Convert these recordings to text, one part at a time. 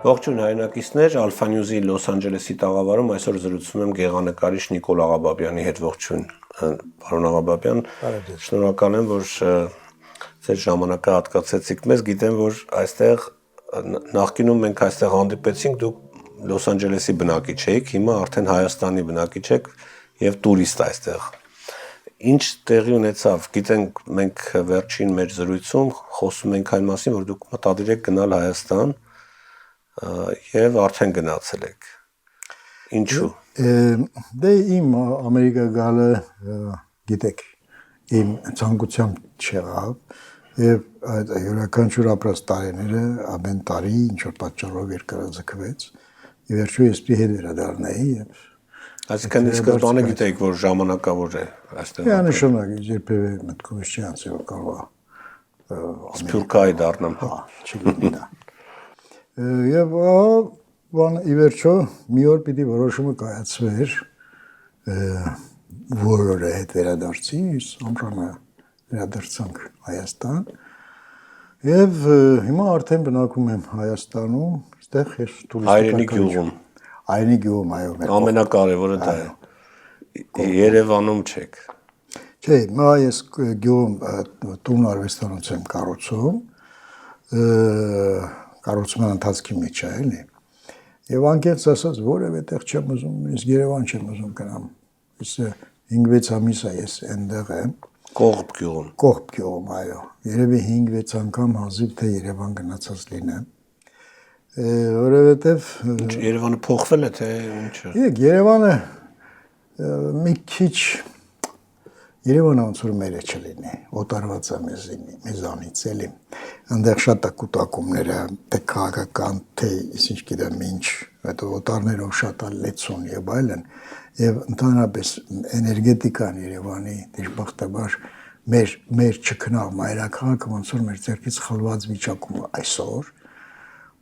Ողջույն հայրենակիցներ, Alpha News-ի Լոս Անջելեսի տաղավարում այսօր զրուցում եմ գեղանկարիչ Նիկոլ Աղաբաբյանի հետ։ Ողջույն, պարոն Աղաբաբյան։ Շնորհակալ եմ, որ ձեր ժամանակը հատկացեցիք մեզ։ Գիտեմ, որ այստեղ նախկինում մենք այստեղ հանդիպեցինք, դուք Լոս Անջելեսի բնակիչ եք, հիմա արդեն Հայաստանի բնակիչ եք եւ տուրիստ այստեղ։ Ինչ տեղի ունեցավ։ Գիտենք, մենք վերջին մեր զրույցում խոսում ենք այն մասին, որ դուք մտադիր եք գնալ Հայաստան եւ արդեն գնացել եք։ Ինչու՞։ Դե իմ Ամերիկա գալը գիտեք, իմ ցանկությամբ չեղավ եւ այդ յուրաքանչյուր ապրած տարիները ամեն տարի ինչ որ պատճառով երկարաձգվեց։ Ի վերջո ես պիտի հետ վերադառնայի եւ այսինքն սկզբանե գիտեիք, որ ժամանակավոր է այստեղ։ Միանշանակ երբևէ մտքովս չի անցել, որ կարող է Սփյուռքայի դառնամ։ Հա, չլինի դա։ Եվ ի վերջո մի օր պիտի որոշումը կայացվեր, որ օրը հետ վերադարձի, ամռանը վերադարձանք Հայաստան։ Եվ հիմա արդեն բնակվում եմ Հայաստանում, այստեղ ես Հայրենի գյուղում։ Հայրենի գյուղում, այո։ Ամենակարևորը դա է։ Երևանում չեք։ Չէ, հիմա ես գյուղում տուն արվեստանոց եմ կառուցում, կառուցման ընթացքի մեջ է, էլի։ Եվ անկեղծ ասած, որևէ տեղ չեմ ուզում, ես Երևան չեմ ուզում գնամ։ Ես 5-6 ամիս է ես այնտեղ եմ։ Կողբ գյուղում։ Կողբ գյուղում, այո։ Երևի 5-6 անգամ հազիվ թե Երևան գնացած լինեմ։ Որովհետև Երևանը փոխվել է թե ինչը։ Երևանը մի քիչ Երևանը ոնց որ մերը չլինի, օտարված է մեզանից էլի։ Այնտեղ շատ է կուտակումները, թե քաղաքական, թե ինչ գիտեմ ինչ, այդ օտարներով շատ է լեցուն եւ այլն, եւ ընդհանրապես էներգետիկան Երևանի դժբախտաբար մեր չքնաղ մայրաքաղաքը ոնց որ մեր ձեռքից խլված վիճակում է այսօր,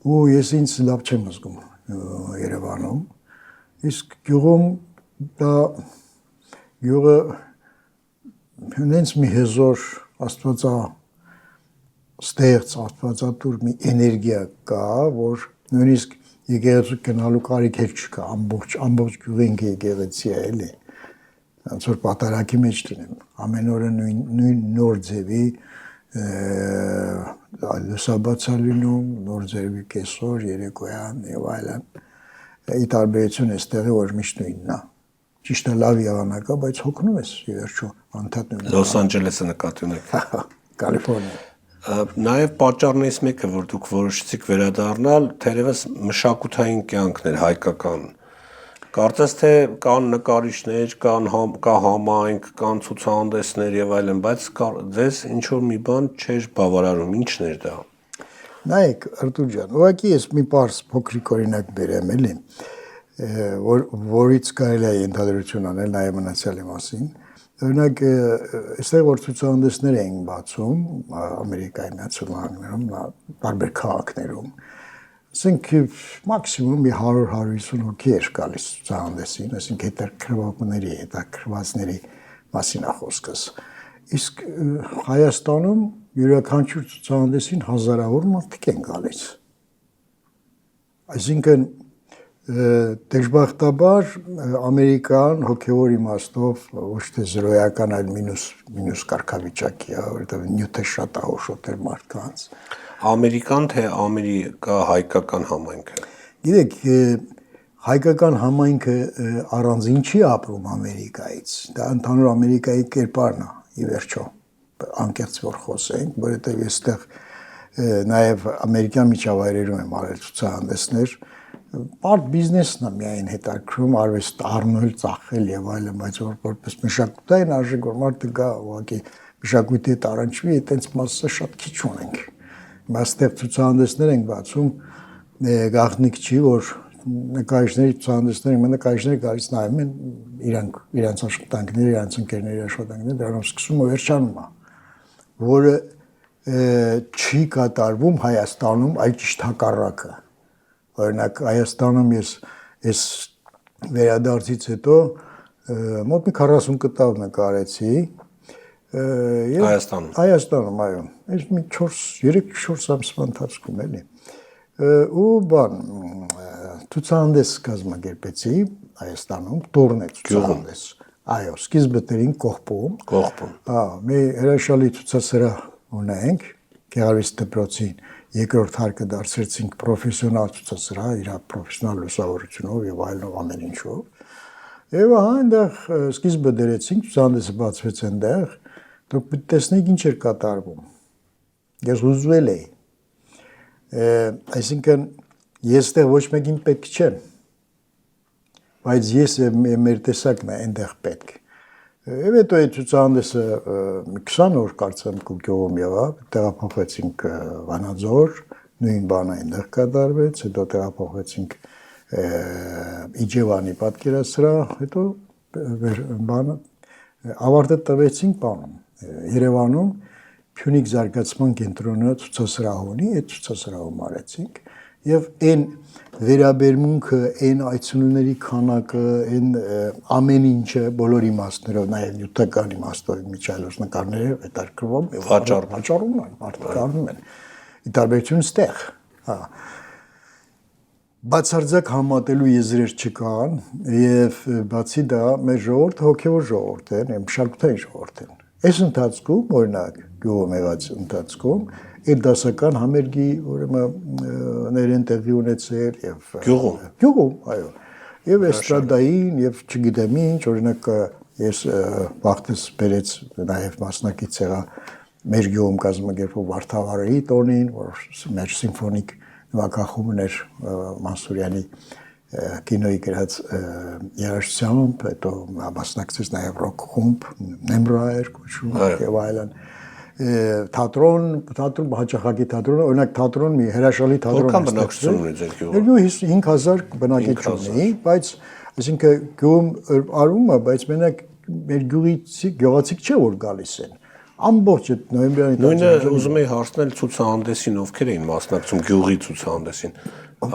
ու ես ինձ լավ չեմ զգում Երևանում, իսկ գյուղում դա գյուղը հենց մի հզոր աստվածաստեղծ, աստվածատուր մի էներգիա կա, որ նույնիսկ եկեղեցու գնալու կարիք էլ չկա, ամբողջ գյուղը ինքը եկեղեցի է, էլի, ոնց որ պատարագի մեջ լինեմ, ամեն օրը նույն նոր ձևի լուսաբաց է լինում, նոր ձևի կեսօր, երեկոյան եւ այլն, ի տարբերություն էստեղի որ միշտ նույնն է։ Ճիշտ է լավ եղանակա, բայց հոգնում ես ի վերջո անդադ նույնն։ Լոս Անջելեսը նկատի ունեք։ Կալիֆոռնիա։ Նաև պատճառներից մեկը, որ դուք որոշեցիք վերադառնալ, թերևս մշակութային կյանքն էր հայկական։ Կարծես թե կան նկարիչներ, կա համայնք, կան ցուցահանդեսներ եւ այլն, բայց ձեզ ինչ որ մի բան չէր բավարարում, ի՞նչն էր դա։ Նայեք, Արտուր ջան, ուղղակի ես մի պարզ փոքրիկ օրինակ բերեմ, էլի, որից կարելի է ենթադրություն անել նաև մնացյալի մասին։ Օրինակ, այստեղ որ ցուցահանդեսներ էին բացում Ամերիկայի Միացյալ Նահանգներում, տարբեր քաղաքներում, ասենք մաքսիմում 100-150 հոգի էր գալիս ցուցահանդեսին, այսինքն հետաքրքրվածների, հետաքրքրվածների մասին է խոսքս։ Իսկ Հայաստանում յուրաքանչյուր ցուցահանդեսին հազարավոր մարդիկ են գալիս։ Այսինքն դժբախտաբար Ամերիկան հոգևոր իմաստով ոչ թե զրոյական, այլ մինուս կարգավիճակի է, որովհետև նյութը շատ է օշոտեր մարդկանց։ Ամերիկան թե Ամերիկա հայկական համայնքը։ Գիտեք, հայկական համայնքը առանձին չի ապրում Ամերիկայից։ Դա ընդհանուր Ամերիկայի կերպարն է, ի վերջո, անկեղծ որ խոսենք, որովհետև այստեղ նաև ամերիկյան միջավայրերում եմ արել ցուցահանդեսներ, Բարդ բիզնեսն է միայն հետաքրքրում, արվեստ առնել, ծախել եւ այլն, բայց որպես մշակութային արժեք, որ մարդը գա ուղղակի մշակույթի հետ առնչվի, այտենց մասը շատ քիչ ունենք։ Հիմա այստեղ ցուցահանդեսներ ենք բացում, գաղտնիք չի, որ նկարիչների ցուցահանդեսները, նկարիչները գալիս նայում են իրանց աշխատանքները, իրանց ընկերների աշխատանքները, դրանով սկսում ու վերջանում է, որը չի կատարվում Հայաստանում, այլ ճիշտ հակառակը։ Օրինակ Հայաստանում ես վերադարձից հետո մոտ մի 40 կտավ նկարեցի Հայաստանում։ Հայաստանում, այո։ Այս մի 3-4 ամսվա ընթացքում էլի։ ու բան ցուցահանդես կազմակերպեցի Հայաստանում, տուրնե ցուցահանդես։ Այո, սկիզբը դերին Կողբում։ Հա, մի հրաշալի ցուցասրահ ունենք Գեղարվեստի դպրոցին, երկրորդ հարկը դարձրեցինք պրոֆեսիոնալ ցուցասրահ, իր պրոֆեսիոնալ լուսավորությունով եւ այլն ամեն ինչով։ Եվ այնտեղ սկիզբը դրեցինք, ցուցահանդեսը բացվեց այնտեղ, դուք տեսնեք ինչ էր կատարվում։ Ես հուզվել էի։ Այսինքն ես դեռ ոչ մեկին պետք չեմ, բայց ես եւ մեր տեսակն է այնտեղ պետք։ Եվ հետո այդ ցուցահանդեսը 20 օր կարծեմ գյուղում եղավ, տեղափոխվեցինք Վանաձոր, նույն բանը այնտեղ կատարվեց, հետո տեղափոխվեցինք Իջևանի պատկերասրահ, հետո բանը ավարտը տվեցինք բանում Երևանում Փյունիկ զարգացման կենտրոնը ցուցասրահ ունի, այդ ցուցասրահում արեցինք եւ այն վերաբերմունքը, այն այցելուների քանակը, այն ամեն ինչը բոլոր իմաստներով, նաեւ նյութական իմաստով միջալոց նկարները հետարկվում եւ վաճառում են, մարդիկ առնում են։ Ի տարբերություն ստեղ, հա բացարձակ համատելու եզրեր չկան եւ բացի դա մեր ժողովուրդը հոգեվոր ժողովուրդ է, մշակութային ժողովուրդ է։ Այս ընթացքում օրինակ գյուղում եղած ընթացքում այդ դասական համերգի ուրեմն ներեն տեղի ունեցել եւ գյուղում, այո։ Եվ էստրադային եւ չգիտեմ ինչ, օրինակ ես վաղտես բերեց նաեւ մասնակից եղա մեր գյուղում կազմակերպող Վարդավառի տոնին, որ մեր սիմֆոնիկ նվագախումն էր Մանսուրյանի կինոյի գրած երաժշտությամբ, հետո մասնակցեց նաև ռոք խումբ, Նեմրա էր կոչվում եւ այլն։ Թատրոն, հաճախակի թատրոնը, օրինակ թատրոն մի հրաշալի թատրոն է։ Որքան բնակչություն ունի ձեր գյուղում։ Մեր գյուղում 5000 բնակիչ ունի, բայց այսինքն գյուղում արումը, բայց մենակ մեր գյուղացիք չէ որ գալիս են։ Ամբողջ այդ նոյեմբերին նույնը ուզում էի հարցնել ցուցահանդեսին ովքեր էին մասնակցում գյուղի ցուցահանդեսին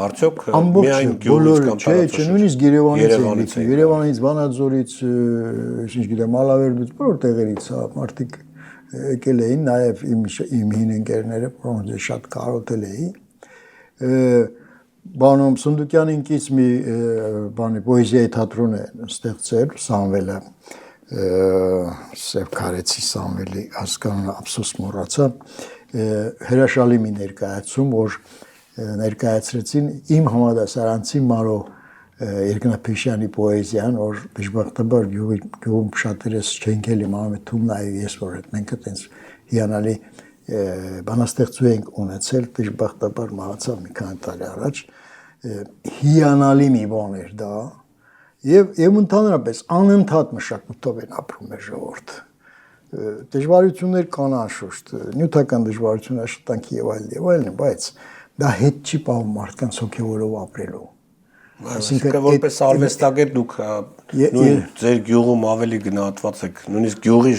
արդյոք միայն գյուղից կամ չէ նույնիսկ Երևանից Երևանից Վանաձորից ինչ գիտեմ Մալավերդից բոլոր տեղերից մարդիկ եկել էին նաև իմ հին ընկերները որոնց ես շատ կարոտել էի բանում Սունդուկյան ինքից մի բանի պոեզիայի թատրոն է ստեղծել Սամվելը Սև Քարեցի Սամվելի հասկանալի ափսոս մոռացա հրաշալի մի ներկայացում որ ներկայացրեցին իմ համադասարանցի Մարո Երկնափեշյանի պոեզիան որ դժբախտաբար գյուղում շատերս չենք էլ իմանում թում նաև ես որ այդ մենք այտենց հիանալի բանաստեղծու ենք ունեցել դժբախտաբար մահացավ մի քանի տարի առաջ հիանալի մի բան էր դա Եվ ընդհանրապես անընդհատ մշակութով են ապրում մեր ժողովուրդը։ Դժվարություններ կան անշուշտ, նյութական դժվարություն աշխատանքի եւ այլն, բայց դա հետ չի պահում մարդկանց հոգեվորով ապրելու։ Այսինքն որպես արվեստագետ դուք նույն ձեր գյուղում ավելի գնահատված եք, նույնիսկ գյուղի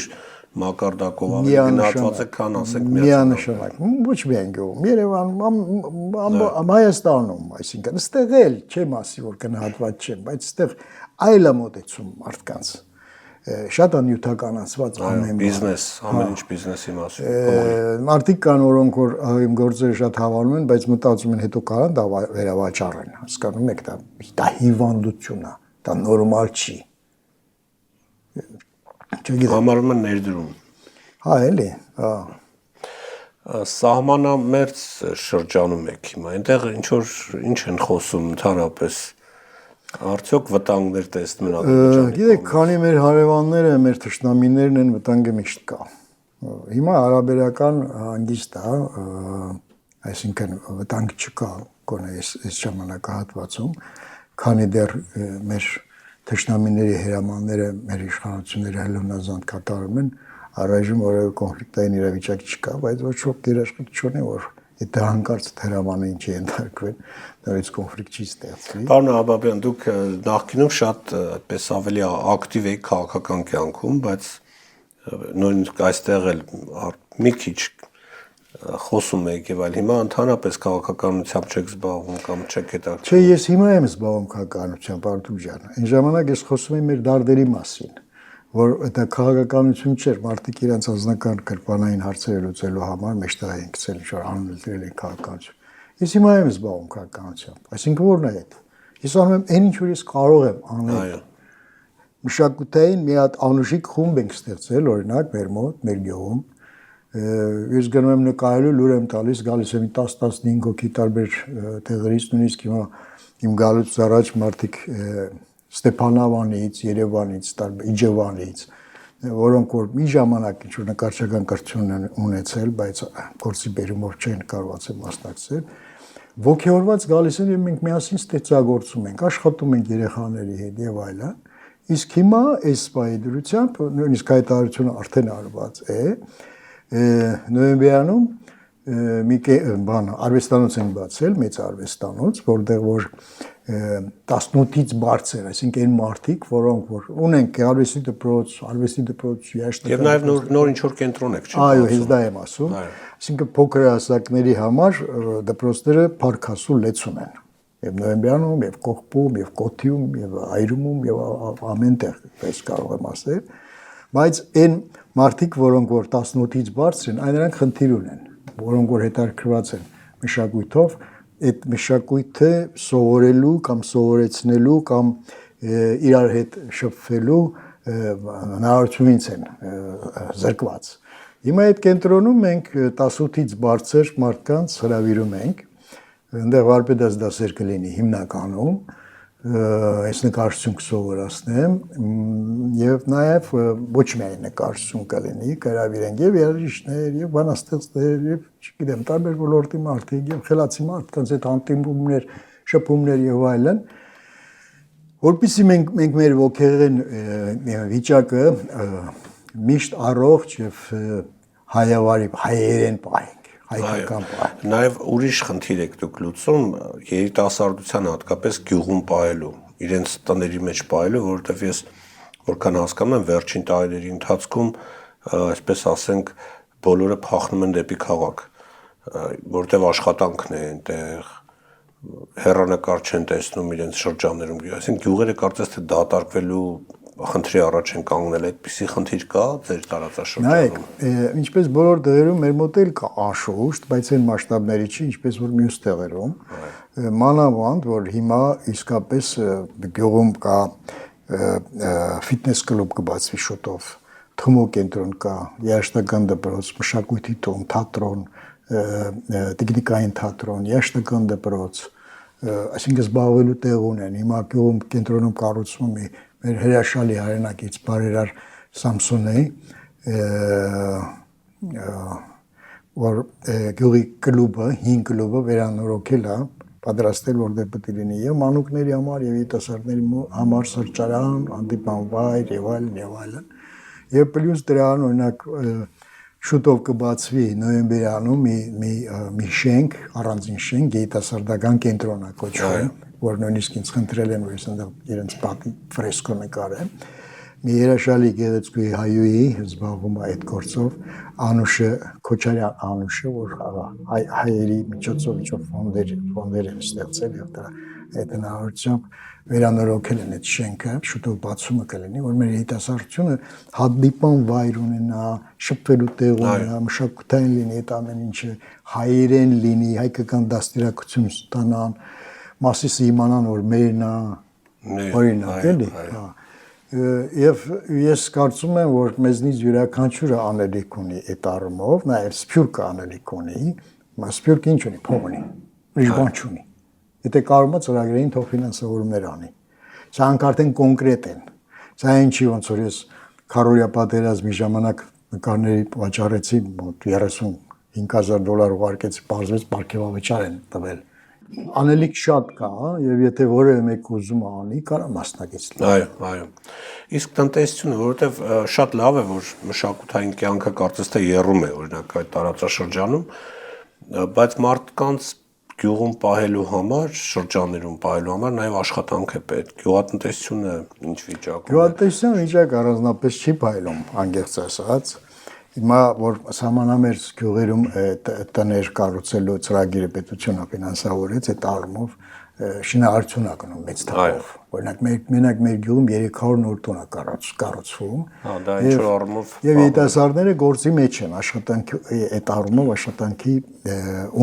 մակարդակով ավելի գնահատված եք, քան ասենք միանշանակ։ Ոչ միայն գյուղում, Երևանում, Հայաստանում, այսինքն ստեղ էլ չեմ ասի որ գնահատված չեմ, բայց ստեղ այլ մոտեցում մարդկանց շատ անյութականացված ամեն բիզնես, ամեն ինչ բիզնեսի մասին։ Մարդիկ կան որոնք որ իմ գործերը շատ հավանում են, բայց մտածում են հետո կարան դա վերավաճառեն, հասկանում եք դա հիվանդություն է, դա նորմալ չի։ Համարվում են ներդրում։ Հա, էլի, հա։ Սահմանամերձ շրջանում եք հիմա, այնտեղ ինչ են խոսում ընդհանրապես, արդյոք վտանգներ տեսնում են Ադրբեջանի։ Գիտեք, քանի մեր հարևանները, մեր թշնամիներն են վտանգը միշտ կա։ Հիմա հարաբերական հանգիստ է, այսինքն վտանգ չկա, գոնե այս ժամանակահատվածում, քանի դեռ մեր թշնամիների հրամանները մեր իշխանությունները հելունազանդ կատարում են, առայժմ որևէ կոնֆլիկտային իրավիճակ չկա, բայց ոչ ոք երաշխիք չունի, որ եթե հանկարծ հրամանը ինչի ընդարկվեն, նորից կոնֆլիկտ չի ստեղծվի։ Պարոն Աբաբյան, դուք նախկինում շատ այդպես ավելի ակտիվ եք քաղաքական կյանքում, բայց նույնիսկ այստեղ էլ մի քիչ խոսում եք եւ այլ հիմա ընդհանրապես քաղաքականությամբ չեք զբաղվում կամ չեք հետաքրքրվում։ Չէ, ես հիմա եմ զբաղվում քաղաքականությամբ, Արտուր ջան։ Այն ժամանակ ես խոսում եմ մեր դարդերի մասին, որ դա քաղաքականություն չէր, մարդիկ իրենց անձնական կրպանային հարցերը լուծելու համար մեջտեղ են գցել ինչ-որ անուններ քաղաքականություն։ Ես հիմա եմ զբաղվում քաղաքականությամբ, այսինքն որն է այդ։ Ես անում եմ այն ինչ որ ես կարող եմ անել։ Այո։ Մշակութային մի հատ անուշիկ խումբ ենք ստեղծել, օրինակ մեր մոտ, մեր գյուղում։ Ես գնում եմ նկարելու, լուր եմ տալիս, գալիս եմ 10-15 հոգի տարբեր տեղերից, նույնիսկ հիմա իմ գալուց առաջ մարդիկ Ստեփանավանից, Երևանից, Իջևանից, որոնք որ մի ժամանակ ինչ որ նկարչական կրթություն են ունեցել, բայց գործի բերումով չեն կարողացել մասնակցել, ոգևորված գալիս են եւ մենք միասին ստեղծագործում ենք, աշխատում ենք երեխաների հետ եւ այլն։ Իսկ հիմա այս պայդրությամբ նույնիսկ հայտարարությունը արդեն արված է նոյեմբերանում մի բան արվեստանոց են բացել, մեծ արվեստանոց, որտեղ որ 18-ից բարձր, այսինքն այն մարդիկ, որոնք որ ունեն արվեստի դպրոց, Եվ նաև նոր ինչ-որ կենտրոն եք, չէ՞։ Այո, հենց դա եմ ասում։ Այսինքն փոքր հասակների համար դպրոցները փառքասու լեցուն են։ Եվ նոյեմբերանում, եւ Կողբում, եւ Կոթիում, եւ Այրումում, եւ ամենտեղ, պես կարող եմ ասել, բայց այն մարդիկ, որոնք որ 18-ից բարձր են, այն նրանք խնդիր ունեն, որոնք որ հետաքրքրված են մշակույթով, այդ մշակույթը սովորելու կամ սովորեցնելու կամ իրար հետ շփվելու հնարավորությունից են զրկված։ Հիմա այդ կենտրոնում մենք 18-ից բարձր մարդկանց հրավիրում ենք, այնտեղ վարպետաց դասեր կլինի հիմնականում, այս նկարչություն կսովորացնեմ եւ նաեւ ոչ միայն նկարչություն կլինի, կհրավիրենք եւ երաժիշտներ եւ բանաստեղծներ եւ չգիտեմ տարբեր ոլորտի մարդիկ եւ խելացի մարդկանց այդ հանդիպումներ, շփումներ եւ այլն, որպեսզի մենք մեր ոգեղեն վիճակը միշտ առողջ եւ հայերեն պահենք։ Նաև ուրիշ խնդիր եք դուք լուծում երիտասարդության հատկապես գյուղում պահելու, իրենց տների մեջ պահելու, որովհետև ես որքան հասկանում եմ վերջին տարիների ընթացքում, այսպես ասենք, բոլորը փախնում են դեպի քաղաք, որովհետև աշխատանքն է այնտեղ, հեռանկար չեն տեսնում իրենց շրջաններում, այսինքն գյուղերը կարծես թե դատարկվելու խնդրի առաջ են կանգնել, այդպիսի խնդիր կա ձեր տարածաշրջանում։ Նայեք, ինչպես բոլոր տեղերում մեր մոտ էլ կա անշուշտ, բայց այն մասշտաբների չի, ինչպես որ մյուս տեղերում։ Մանավանդ, որ հիմա իսկապես գյուղում կա ֆիթնես կլուբ կբացվի շուտով, թմո կենտրոն կա, երաժշտական դպրոց, մշակույթի տուն, թատրոն, տեխնիկային թատրոն, երաժշտական դպրոց, այսինքն զբաղվելու տեղ ունեն։ Հիմա գյուղում կենտրոնում կառուցվում է մեր հրաշալի հայրենակից բարերար Սամսոնեի, որ գյուղի կլուբը, հին կլուբը վերանորոգել է, պատրաստել, որտեղ պետք է լինի եւ մանուկների համար եւ երիտասարդների համար սրճարան, հանդիպման վայր եւ այլն։ Եվ պլյուս դրան օրինակ շուտով կբացվի նոյեմբերանում մի շենք, առանձին շենք, երիտասարդական կենտրոն է կոչվում, որ նույնիսկ ինձ խնդրել են, որ ես այնտեղ իրենց պատի ֆրեսկո նկարեմ։ Մի երաշալի գեղեցկուհի հայուհի զբաղվում է այդ գործով, Անուշը Քոչարյան Անուշը, որ հայերի միջոցով ինչ-որ ֆոնդեր են ստեղծել եւ դրա այդ հնարավորությամբ վերանորոգել են այդ շենքը, շուտով բացումը կլինի, որ մեր երիտասարդությունը հանդիպան վայր ունենա, շփվելու տեղ ունենա, մշակութային լինի այդ ամեն ինչը, հայերեն լինի, հայկական դաստիարակություն ստանան, մասիսը իմանան, որ մերն է, օրինակ էլի։ Եվ ես կարծում եմ, որ մեզնից յուրաքանչյուրը անելիք ունի այդ առումով, նաև սփյուռքը անելիք ունի, սփյուռքը ինչ ունի, փող ունի, ուրիշ բան չունի։ Եթե կարող է ծրագրային թող ֆինանսավորումներ անի։ Սրանք արդեն կոնկրետ են։ Սա ինչի ոնց որ ես քարորիա պատերազմի ժամանակ նկարների վաճառեցի մոտ $35,000 ուղարկեցի, բարձրացած պարգևավճար են տվել։ Անելիք շատ կա, եւ եթե որևէ մեկ ուզում անի, կարա մասնակից լինի։ Այո։ Իսկ տնտեսությունը, որովհետեւ շատ լավ է, որ մշակութային կյանքը կարծես թե եռում է, օրինակ այդ տարածաշրջանում, բայց մարդկանց գյուղում պահելու համար, շրջաններում պահելու համար նաև աշխատանք է պետք։ Գյուղատնտեսությունը ինչ վիճակում է։ Գյուղատնտեսության վիճակը առանձնապես չի փայլում, անգերց ասած։ Հիմա որ սահմանամերձ գյուղերում տներ կառուցելու ծրագիրը պետությունը ֆինանսավորեց, այդ առումով շինարարություն է գնում մեծ թափով։ Օրինակ մենակ մեր գյուղում 300 նոր տուն է կառուցվում։ Դա ինչ որ առումով եւ երիտասարդները գործի մեջ են, աշխատանքի այդ առումով աշխատանքի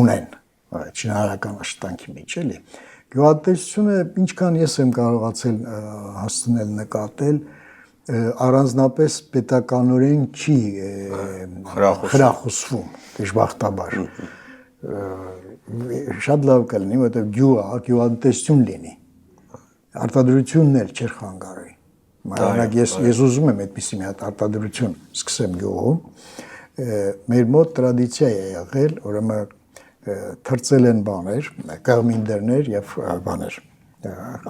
ունեն։ շինարարական աշխատանքի մեջ էլի։ Գյուղատնտեսությունը ինչքան ես եմ կարողացել հասցնել նկատել, առանձնապես պետականորեն չի խրախուսվում, դժբախտաբար։ Շատ լավ կլինի, որովհետև գյուղատնտեսություն լինի։ Արտադրությունն էլ չէր խանգարի։ Մանավանդ ես ուզում եմ այդպիսի մի հատ արտադրություն սկսեմ գյուղում։ Մեր մոտ տրադիցիա է եղել, ուրեմն թրծել են բաներ, կաղմինդերներ եւ բաներ,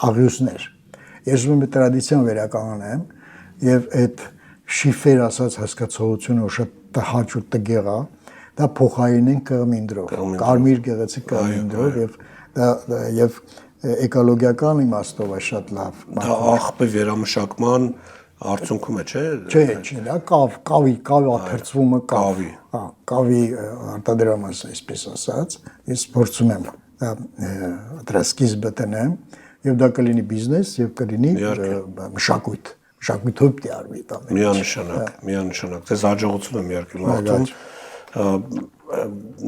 աղյուսներ։ Ես ուզում եմ տրադիցիան վերականգնեմ եւ այդ շիֆեր ասած հասկացողությունը շատ հաճ ու տգեղ է, դա փոխարինեն կաղմինդրով, կարմիր գեղեցիկ կաղմինդրով եւ էկոլոգիական իմաստով է շատ լավ։ Դա աղբի վերամշակման արդյունքում է, չէ՞։ Չէ, դա կավի աթրծվումը կավի։ Հա, կավի արտադրումը, այսպես ասած, ես փորձում եմ դրա սկիզբը տնեմ, եւ դա կլինի բիզնես եւ կլինի մշակույթով պիտի արվի դա։ Միանշանակ։ Ձեզ հաջողություն եմ իհարկե մաղթում։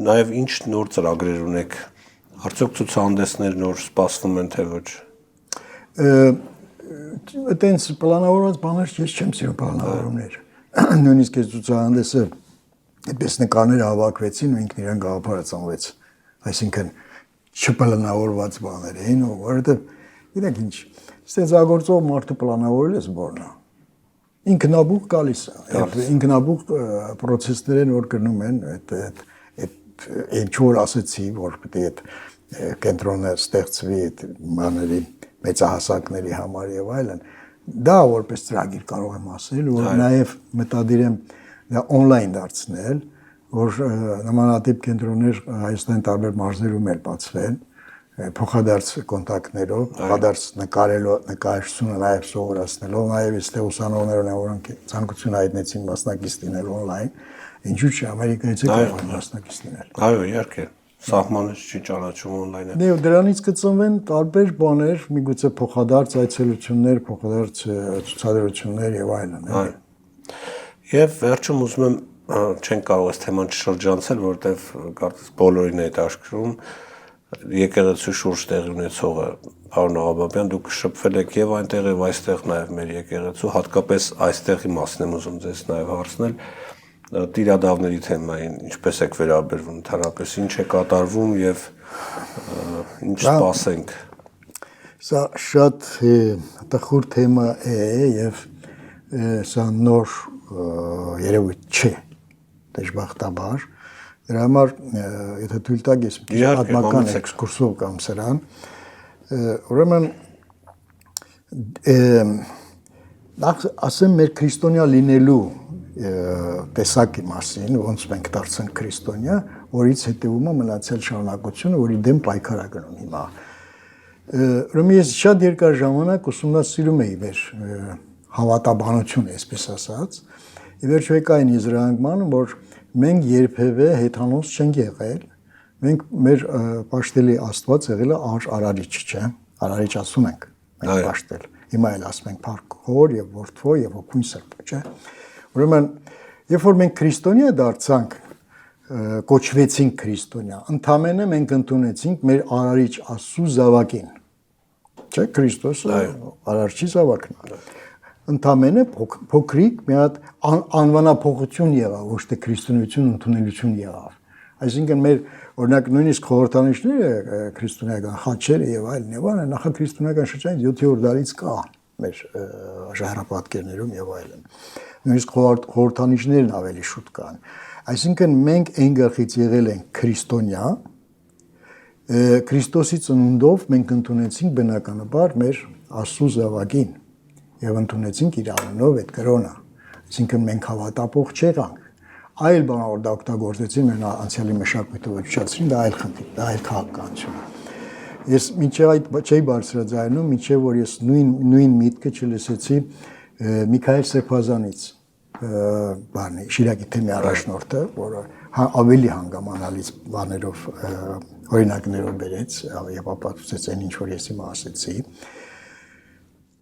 Նաեւ ինչ նոր ծրագրեր ունեք։ Արդյոք ցուցահանդեսներ նոր սպասվում են թե ոչ։ Այտենց պլանավորված բաներ ես չեմ սիրում պլանավորումներ։ Նույնիսկ այս ցուցահանդեսը այդպես նկարներ հավաքվեցին ու ինքն իրեն գաղափարը ծնվեց։ Այսինքն չպլանավորված բաներ էին, որովհետև գիտեք ինչ, ստեղծագործող մարդը պլանավորել է զբորն է։ Ինքնաբուխ գալիս է։ Ինքնաբուխ process-ներ են, որ գնում են այդ ինչ որ ասեցի, որ պետք է այդ կենտրոնը ստեղծվի այդ բաների մեծահասակների համար եւ այլն, դա որպես ծրագիր կարող եմ ասել, որ նաեւ մտադիր եմ դա on-line դարձնել, որ նմանատիպ կենտրոններ Հայաստանի տարբեր մարզերում էլ բացվեն, փոխադարձ կոնտակտներով, փոխադարձ նկարչությունը նաեւ սովորացնելով, նաեւ այստեղ ուսանողներն են, որոնք ցանկություն հայտնեցին մասնակից լինել on-line, ինչու՞ չէ Ամերիկայից է կարող մասնակից լինել։ Այո, իհարկե, սահմանից չի ճանաչում on-line-ը։ Դե դրանից կծնվեն տարբեր բաներ, միգուցե փոխադարձ այցելություններ, փոխադարձ ցուցադրություններ եւ այլն։ Եվ վերջում ուզում եմ չեն կարող այս թեման չշրջանցել, որովհետեւ կարծես բոլորին է դաշկրում եկեղեցու շուրջ տեղի ունեցողը պարոն Աղաբաբյան, դուք շփվել եք եւ այնտեղ եւ այստեղ նաեւ մեր եկեղեցու, հատկապես այստեղի մասն եմ ուզում ձեզ նաեւ հարցնել, տիրադավների թեմային, ինչպես եք վերաբերվում ընդհանրապես, ինչ է կատարվում եւ ինչ սպասենք։ Սա շատ տխուր թեմա է եւ սա նոր երևույթ չէ, դժբախտաբար։ Դրա համար, եթե թույլ տաք, ես պատմական էքսկուրսով կամ սրան, ուրեմն ասեմ մեր քրիստոնյա լինելու տեսակի մասին, ոնց մենք դարձանք քրիստոնյա, որից հետևում է մնացել շարունակությունը, որի դեմ պայքար է գնում հիմա։ Ուրեմն ես շատ երկար ժամանակ ուսումնասիրում էի մեր հավատաբանությունը, այսպես ասած, ի վերջո եկային եզրահանգման, որ մենք երբևէ հեթանոս չենք եղել, մենք մեր պաշտելի Աստված եղել է արարիչ, չէ՞, արարիչ ասում ենք, մենք պաշտել։ Հիմա էլ ասում ենք Փառք Հոր եւ Որդվո եւ Հոգուն Սրբո, չէ՞։ Ուրեմն, երբ որ մենք քրիստոնյա դարձանք, կոչվեցինք քրիստոնյա, ընդամենը մենք ընդունեցինք մեր արարիչ Աստծո զավակին։ Չէ՞, Քրիստոսը արարչի զավակն է։ Ընդամենը փոքրիկ մի հատ անվանափոխություն եղավ, ոչ թե քրիստոնեություն ընդունելություն եղավ։ Այսինքն մեր օրինակ նույնիսկ խորհրդանիշները քրիստոնեական խաչերը եւ այլն, նախաքրիստոնեական շրջանից 7-րդ դարից կա մեր ժահրապատկերներում եւ այլն։ Նույնիսկ խորհրդանիշներն ավելի շուտ կան։ Այսինքն մենք այն գլխից եղել ենք քրիստոնյա, Քրիստոսի ծնունդով մենք ընդունեցինք բնականաբար մեր Աստծո զավակին եւ ընդունեցինք իր անունով այդ կրոնը։ Այսինքն մենք հավատապող չեղանք։ Այլ բան որ դա օգտագործեցին մեր անցյալի մշակույթը ոչնչացրին, դա այլ խնդիր, դա այլ քաղաքականություն է։ Ես մինչև այդ չէի բարձրաձայնում, մինչև որ ես նույն միտքը չլսեցի Միքայել Սերբազանից, բանի Շիրակի թեմի առաջնորդը, որը ավելի հանգամանալից բաներով օրինակներով բերեց եւ ապացուցեց այն ինչ որ ես հիմա ասեցի։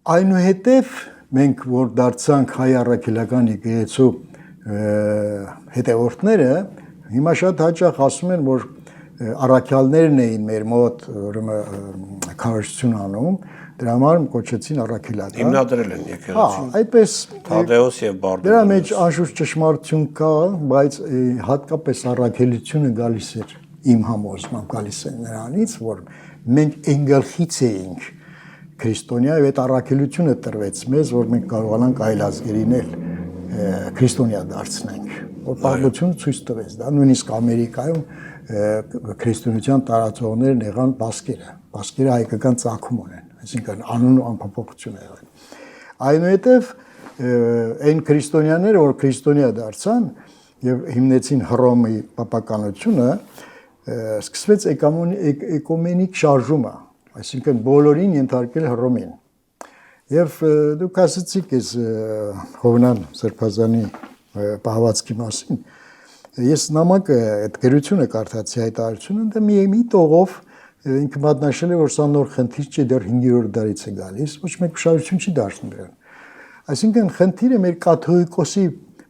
Այնուհետև մենք որ դարձանք հայ առաքելական եկեղեցու հետևորդները, հիմա շատ հաճախ ասում են, որ առաքյալներն էին մեր մոտ ուրեմն քարոզություն անում, դրա համար կոչեցին առաքելական։ Հիմնադրել են եկեղեցին։ Այդպես Թադեոս եւ դրա Բարդումեոս։ մեջ անշուշտ ճշմարտություն կա, բայց հատկապես առաքելությունը գալիս էր իմ համոզմամբ գալիս է նրանից, որ մենք ընկալխից էինք քրիստոնյա եւ այդ առաքելությունը տրվեց մեզ, որ մենք կարողանանք այլ ազգերին էլ քրիստոնյա դարձնենք, որ պատմությունը ցույց տվեց դա, նույնիսկ Ամերիկայում քրիստոնեության տարածողներն եղան բասկերը հայկական ծագում ունեն, այսինքն անուն ու անփոփոխություն եղան։ Այնուհետև այն քրիստոնյաները, որ քրիստոնյա դարձան եւ հիմնեցին Հռոմի պապականությունը, սկսվեց էկումենիկ շարժումը, այսինքն բոլորին ենթարկել Հռոմին։ Եվ դուք ասացիք այս Հովնան Սրբազանի պահվածքի մասին, ես նամակը այդ գրությունը կարդացի հայտարարությունը, դա մի տողով ինքը մատնաշել է, որ սա նոր խնդիր չէ, դեռ 5-րդ դարից է գալիս, ոչ մեկ ուշադրություն չի դարձնում դրան։ Այսինքն խնդիրը մեր կաթողիկոսի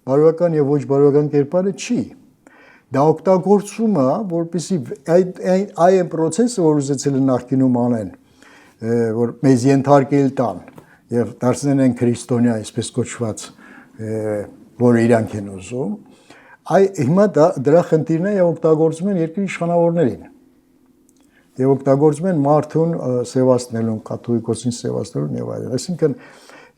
բարոյական եւ ոչ բարոյական կերպարը չի։ Դա օգտագործում է, որպեսզի այն process-ը, որ ուզեցել են նախկինում անեն, որ մեզ ենթարկել տան եւ դարձնեն են քրիստոնյա, այսպես կոչված, որ իրանք են ուզում, հիմա դրա խնդիրն է եւ օգտագործում են երկրի իշխանավորներին։ Եվ օգտագործում են մարդուն սևացնելուն, կաթողիկոսին սևացնելուն եւ այլն։ Այսինքն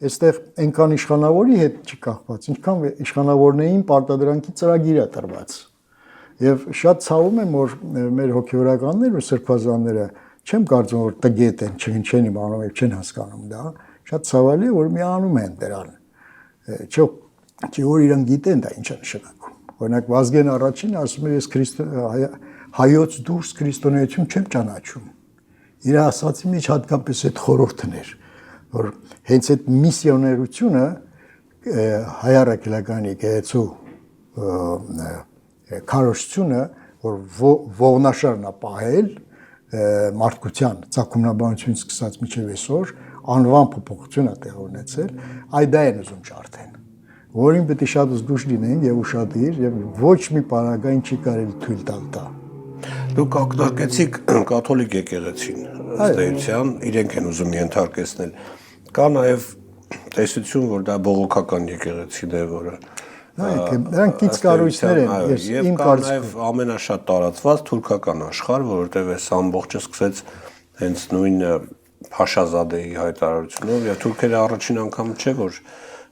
այստեղ այնքան իշխանավորի հետ չի կախված, ինչքան իշխանավորներին պարտադրանքի ծրագիր է տրված։ Եվ շատ ցավում եմ, որ մեր հոգեվորականները ու սրբազանները չեմ կարծում, որ տգետ են, չեն իմանում եւ չեն հասկանում դա, շատ ցավալի է, որ միանում են դրան։ Չէ, որ իրանք գիտեն դա ինչ է նշանակում։ Օրինակ Վազգեն առաջինը ասում է, ես հայոց դուրս քրիստոնեություն չեմ ճանաչում։ Իր ասացի մեջ հատկապես այդ խորհուրդն էր, որ հենց այդ միսիոներությունը հայ առաքելական եկեղեցու քարոզությունը, որ ողնաշարն է պահել մարդկության ցակումնաբանությունից սկսած մինչև այսօր անվան փոփոխություն է տեղ ունեցել, այդ դա են ուզում ջարդեն, որին պետք է շատ զգուշ լինենք եւ ուշադիր եւ ոչ մի պարագային չի կարելի թույլ տալ դա։ Դուք ակնարկեցիք կաթոլիկ եկեղեցին, ըստ էության իրենք են ուզում ենթարկեցնել։ Կա նաեւ տեսություն, որ դա բողոքական եկեղեցին է, որը նրանք կից կառույցներ են, ես իմ կարծիքով նաեւ ամենաշատ տարածված թուրքական աշխարհ, որովհետեւ այս ամբողջը սկսեց հենց նույն Փաշազադեի հայտարարությունով, եւ թուրքերը առաջին անգամ չէ, որ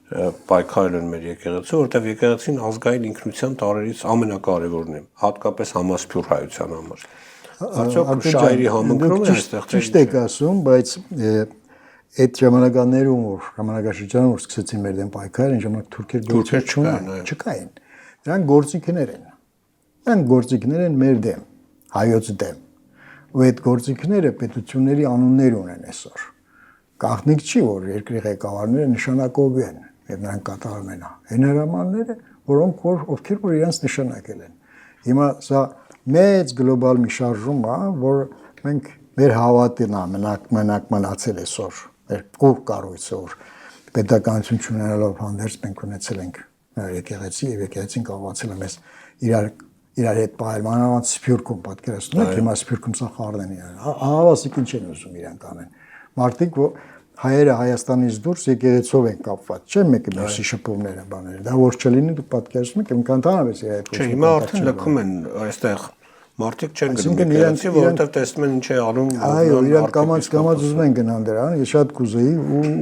պայքարել են մեր եկեղեցու, որտեղ եկեղեցին ազգային ինքնության տարերից ամենակարևորն է, հատկապես համասփյուռ հայության համար։ Արդյոք շահերի համընկնումը այստեղ ճիշտ եք ասում, բայց այդ ժամանակներում, որ ժամանակաշրջանում որ սկսեցին մեր դեմ պայքարել, այն ժամանակ թուրքեր չկային։ Դրանք գործիքներ են։ Դրանք գործիքներ են մեր դեմ, հայոց դեմ։ Ու այդ գործիքները պետությունների անուններ ունեն այսօր։ Գաղտնիք չի, որ երկրի ղեկավարները նշանակով են եւ նրանք կատարում են այն հրամանները, որոնք ովքեր որ իրենց նշանակել են։ Հիմա սա մեծ գլոբալ մի շարժում է, որ մենք մեր հավատին մենակ մնացել այսօր, մեր կող կառույցը, որ պետականություն չունենալով հանդերձ մենք ունեցել ենք եկեղեցի եւ եկեղեցին կարողացել է մեզ իրար հետ պահել, մանավանդ Սփյուռքում պատկերացնում եք, հիմա Սփյուռքում սա խառն են իրար։ Ահավասիկ ինչ են ուզում իրանք անեն։ Մարդիկ հայերը Հայաստանից դուրս եկեղեցով են կապված, չէ՞ մեկը մյուսի շփումները բաները։ Դա որ չլինի դուք պատկերացնում եք, ընդհանրապես իր այդ։ Չէ, հիմա արդեն լքում են այստեղ մարդիկ չեն գնում եկեղեցի, որովհետև տեսնում են ինչ է անում։ Այո, իրանք կամաց ուզում են գնան դրան, ես շատ կուզեի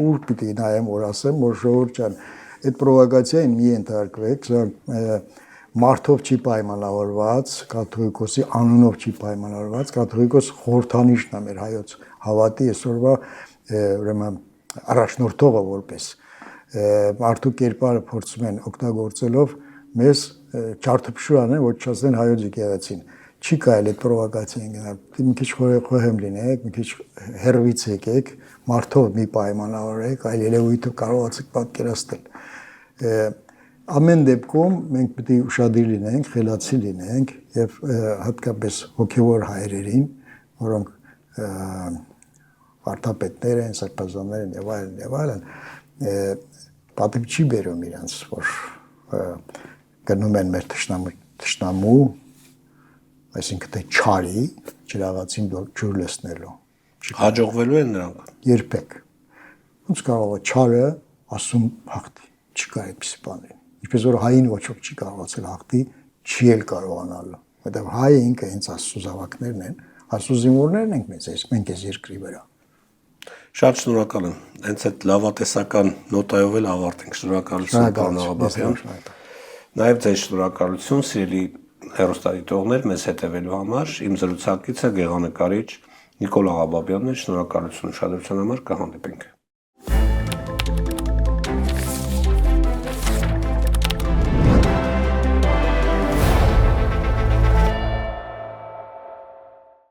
ուր պիտի նայեմ, որ ասեմ, որ ժողովուրդ ջան, այդ պրովոկացիային մի ենթարկվեք, մարդով չի պայմանավորված, կաթողիկոսի անունով չի պայմանավորված, կաթողիկոս խորհրդանիշն է մեր հայոց հավատի այսօրվա ուրեմն առաջնորդողը որպես մարդու կերպարը փորձում են օգտագործելով մեզ չարթփշուր անեն, որ չասեն հայոց եկեղեցին։ Չի կարելի այդ պրովոկացիային գնալ։ Մի քիչ խոհեմ լինեք, մի քիչ հերվից եկեք, մարդով մի պայմանավորեք, այլ երևույթը կարողացեք պատկերացնել։ Ամեն դեպքում մենք պետք է ուշադիր լինենք, խելացի լինենք եւ հատկապես հոգեվոր հայրերին, որոնք վարդապետներ են, սրբազաններ են եւ այլն, պատիվ չի բերում իրենց, որ գնում են մեր թշնամու այսինքն թե չարի ջրաղացին ջուր լցնելու։ Հաջողվելու են նրանք։ Երբեք։ Ոնց կարող է չարը ասում հաղթի, չկա այդպիսի բաներ։ Ինչպես որ հային ոչ ոք չի կարողացել հաղթի, չի էլ կարողանալու։ Որտեղ հայը ինքը հենց Աստծո զավակներն են, Աստծո զինվորներն ենք մենք այս երկրի վրա։ Շատ շնորհակալ եմ։ Հենց այդ լավատեսական նոտայով էլ ավարտենք։ Շնորհակալություն, պարոն Աղաբաբյան։ Նաև ձեզ շնորհակալություն, սիրելի հեռուստադիտողներ, մեզ հետևելու համար։ Իմ զրուցակիցը գեղանկարիչ Նիկոլ Աղաբաբյանն է։ Շնորհակալություն ուշադրության համար, կհանդիպենք։